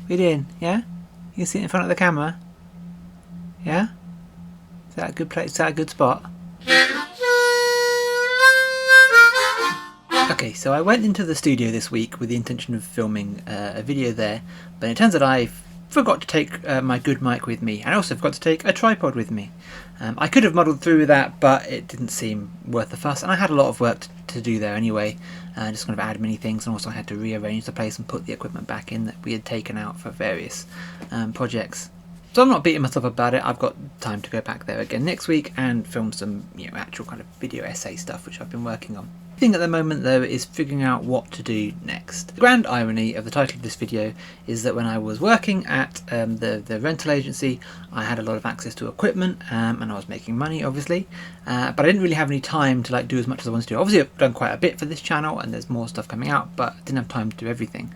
What are you doing? Yeah? You sit in front of the camera? Yeah? Is that a good place? Is that a good spot? Okay, so I went into the studio this week with the intention of filming a video there, but it turns out I forgot to take my good mic with me, and I also forgot to take a tripod with me. I could have muddled through with that, but it didn't seem worth the fuss, and I had a lot of work to do there anyway, just kind of admin-y things, and also I had to rearrange the place and put the equipment back in that we had taken out for various projects. So I'm not beating myself up about it. I've got time to go back there again next week and film some, actual kind of video essay stuff which I've been working on. The thing at the moment though is figuring out what to do next. The grand irony of the title of this video is that when I was working at the rental agency, I had a lot of access to equipment and I was making money obviously, but I didn't really have any time to do as much as I wanted to do. Obviously I've done quite a bit for this channel and there's more stuff coming out, but I didn't have time to do everything.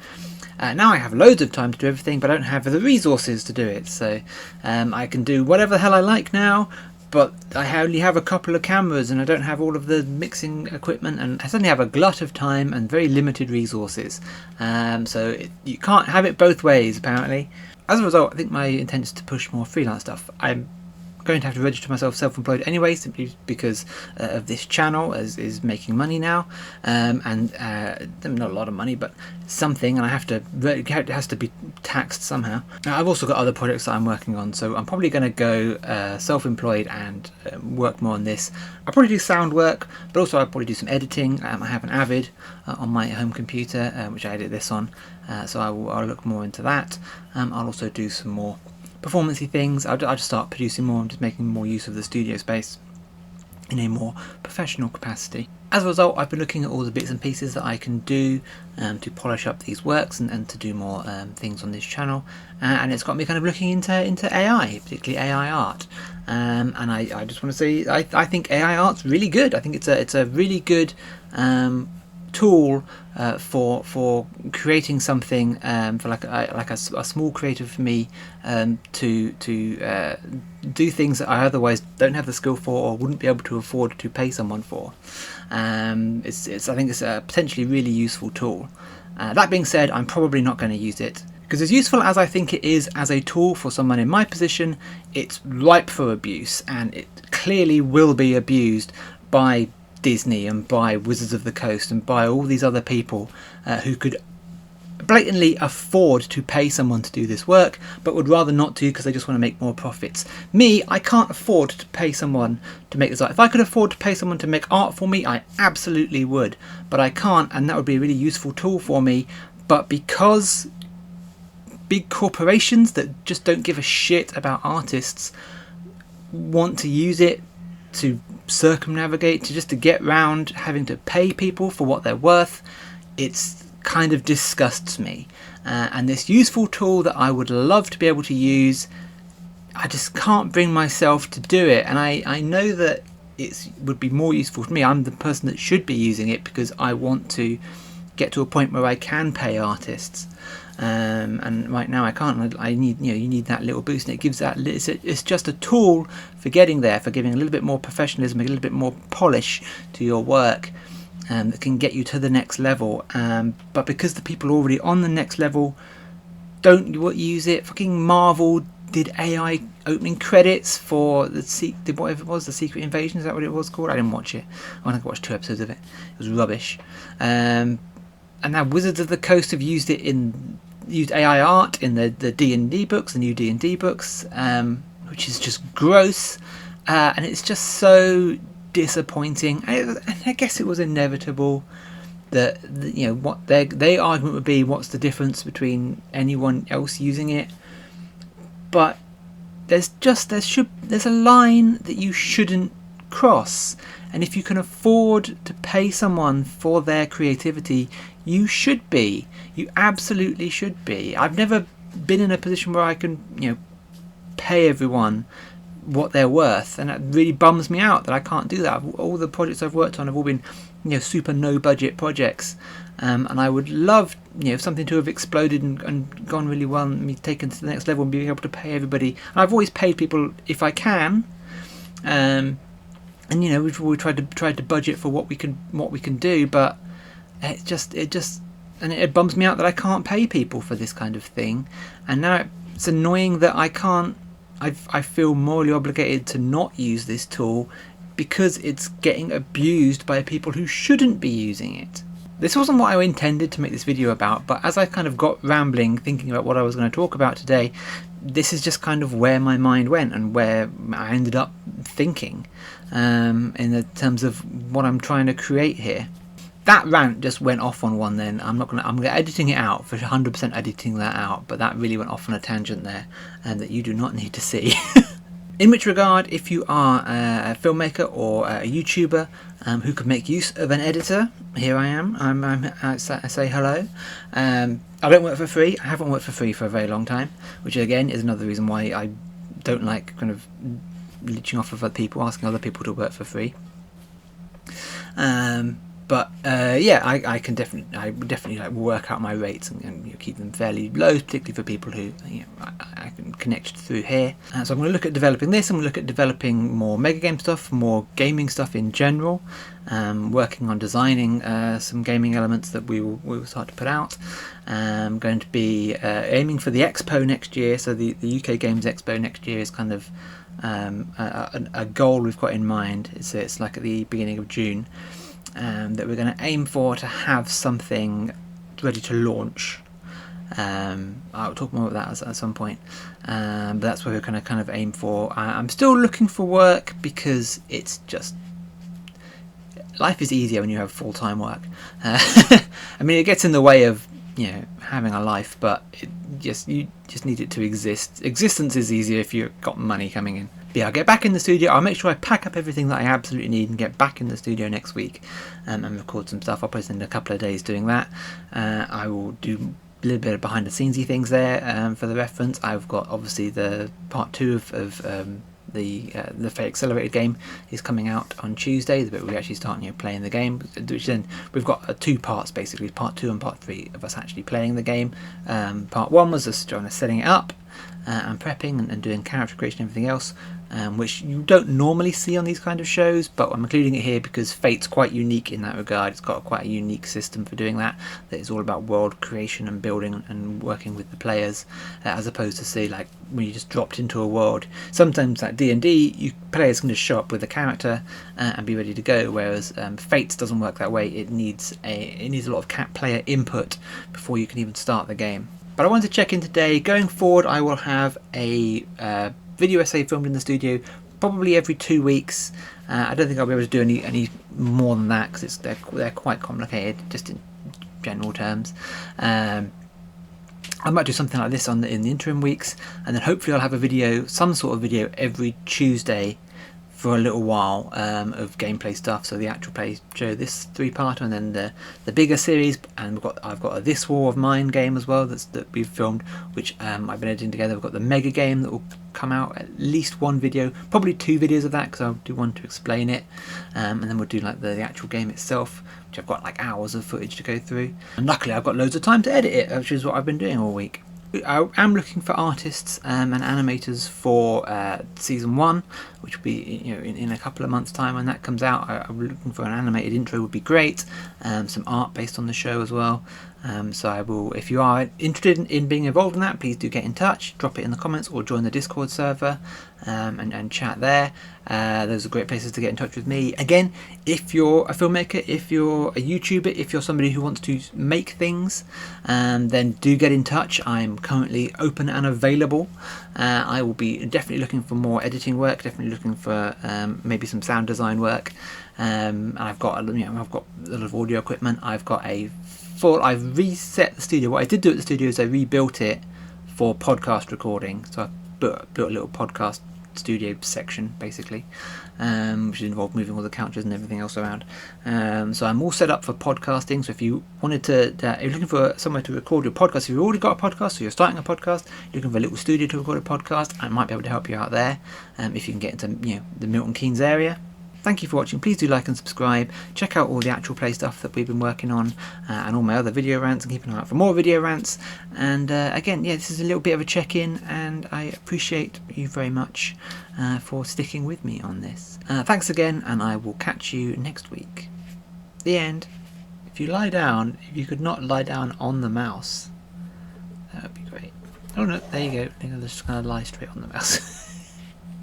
Now I have loads of time to do everything, but I don't have the resources to do it, so I can do whatever the hell I like now, but I only have a couple of cameras and I don't have all of the mixing equipment, and I suddenly have a glut of time and very limited resources, so you can't have it both ways apparently. As a result, I think my intent is to push more freelance stuff. I'm going to have to register myself self-employed anyway, simply because of this channel is making money now, and not a lot of money, but something, and it has to be taxed somehow. Now, I've also got other projects that I'm working on, so I'm probably going to go self-employed and work more on this. I'll probably do sound work, but also I'll probably do some editing. I have an Avid on my home computer, which I edit this on, so I'll look more into that. I'll also do some more performance-y things. I'll just start producing more and just making more use of the studio space in a more professional capacity. As a result, I've been looking at all the bits and pieces that I can do to polish up these works and to do more things on this channel, and it's got me kind of looking into AI, particularly AI art, and I just want to say I think AI art's really good. I think it's a really good tool for creating something, for like a small creative for me, to do things that I otherwise don't have the skill for or wouldn't be able to afford to pay someone for. I think it's a potentially really useful tool. That being said, I'm probably not going to use it, because as useful as I think it is as a tool for someone in my position, it's ripe for abuse, and it clearly will be abused by Disney and by Wizards of the Coast and by all these other people who could blatantly afford to pay someone to do this work, but would rather not do because they just want to make more profits. Me, I can't afford to pay someone to make this art. If I could afford to pay someone to make art for me, I absolutely would, but I can't, and that would be a really useful tool for me. But because big corporations that just don't give a shit about artists want to use it to circumnavigate, to get round having to pay people for what they're worth, it's kind of disgusts me. And this useful tool that I would love to be able to use, I just can't bring myself to do it. And I know that it would be more useful for me. I'm the person that should be using it because I want to get to a point where I can pay artists. And right now I can't. I need, you need that little boost, and it gives that. It's just a tool for getting there, for giving a little bit more professionalism, a little bit more polish to your work, that can get you to the next level. But because the people already on the next level don't use it, fucking Marvel did AI opening credits for whatever it was, the Secret Invasion. Is that what it was called? I didn't watch it. I think I watched 2 episodes of it. It was rubbish. And now Wizards of the Coast have used AI art in the D&D books, the new D&D books, which is just gross, and it's just so disappointing. And I guess it was inevitable that what their argument would be, what's the difference between anyone else using it? But there's a line that you shouldn't cross, and if you can afford to pay someone for their creativity, you should be. You absolutely should be. I've never been in a position where I can, pay everyone what they're worth, and it really bums me out that I can't do that. All the projects I've worked on have all been, super no budget projects, and I would love, something to have exploded and gone really well, and me taken to the next level and being able to pay everybody. And I've always paid people if I can, and we've always tried to budget for what we can do, but it just and it bums me out that I can't pay people for this kind of thing, and now it's annoying that I can't. I feel morally obligated to not use this tool because it's getting abused by people who shouldn't be using it. This wasn't what I intended to make this video about, but as I kind of got rambling thinking about what I was going to talk about today, this is just kind of where my mind went and where I ended up thinking in the terms of what I'm trying to create here. That rant just went off on one then. I'm editing it out, for 100% editing that out, but that really went off on a tangent there, and that you do not need to see. In which regard, if you are a filmmaker or a YouTuber who could make use of an editor, here I am. I say hello. I don't work for free. I haven't worked for free for a very long time, which again is another reason why I don't like kind of leeching off of other people, asking other people to work for free. But yeah, I would definitely like work out my rates and keep them fairly low, particularly for people who I can connect through here. So I'm going to look at developing this. I'm going to look at developing more mega game stuff, more gaming stuff in general. Working on designing some gaming elements that we will start to put out. I'm going to be aiming for the Expo next year. So the UK Games Expo next year is kind of a goal we've got in mind. It's like at the beginning of June. That we're going to aim for to have something ready to launch. I'll talk more about that at some point, but that's where we're going to kind of aim for. I'm still looking for work because it's just, life is easier when you have full-time work. I mean, it gets in the way of having a life, but you just need it to exist. Existence is easier if you've got money coming in. But yeah, I'll get back in the studio. I'll make sure I pack up everything that I absolutely need and get back in the studio next week and record some stuff. I'll probably spend a couple of days doing that. I will do a little bit of behind the scenesy things there for the reference. I've got obviously the part 2 of the Fate Accelerated game is coming out on Tuesday, the bit where we actually start playing the game, which then we've got 2 parts basically, part 2 and part 3 of us actually playing the game. Part 1 was us trying to setting it up and prepping and doing character creation and everything else, which you don't normally see on these kind of shows, but I'm including it here because Fate's quite unique in that regard. It's got quite a unique system for doing that is all about world creation and building and working with the players, as opposed to say like when you just dropped into a world. Sometimes like D&D, players can just show up with a character and be ready to go, whereas Fates doesn't work that way. It needs a lot of player input before you can even start the game. But I wanted to check in today. Going forward, I will have a video essay filmed in the studio probably every 2 weeks. I don't think I'll be able to do any more than that because they're quite complicated, just in general terms. I might do something like this in the interim weeks, and then hopefully I'll have a video, some sort of video, every Tuesday for a little while of gameplay stuff. So the actual play show, this 3-parter, and then the bigger series, and I've got a This War of Mine game as well that we've filmed, which I've been editing together. We've got the mega game that will come out, at least 1 video, probably 2 videos of that because I'll do one to explain it, and then we'll do like the actual game itself, which I've got like hours of footage to go through, and luckily I've got loads of time to edit it, which is what I've been doing all week. I am looking for artists and animators for season 1, which will be in a couple of months' time when that comes out. I'm looking for an animated intro, would be great. Some art based on the show as well. So I will, if you are interested in being involved in that, please do get in touch, drop it in the comments or join the Discord server and chat there. Those are great places to get in touch with me. Again, if you're a filmmaker, if you're a YouTuber, if you're somebody who wants to make things, then do get in touch. I'm currently open and available. I will be definitely looking for more editing work, definitely looking for maybe some sound design work. I've got a lot of audio equipment. I've reset the studio. What I did do at the studio is I rebuilt it for podcast recording. So I built a little podcast studio section basically, which involved moving all the couches and everything else around. So I'm all set up for podcasting. So if you wanted to, if you're looking for somewhere to record your podcast, if you've already got a podcast, so you're starting a podcast, you're looking for a little studio to record a podcast, I might be able to help you out there. If you can get into the Milton Keynes area. Thank you for watching. Please do like and subscribe. Check out all the actual play stuff that we've been working on and all my other video rants, and keep an eye out for more video rants. And again, this is a little bit of a check-in, and I appreciate you very much for sticking with me on this. Thanks again, and I will catch you next week. The end. If you lie down, if you could not lie down on the mouse, that would be great. Oh no, there you go. I'm just going to lie straight on the mouse.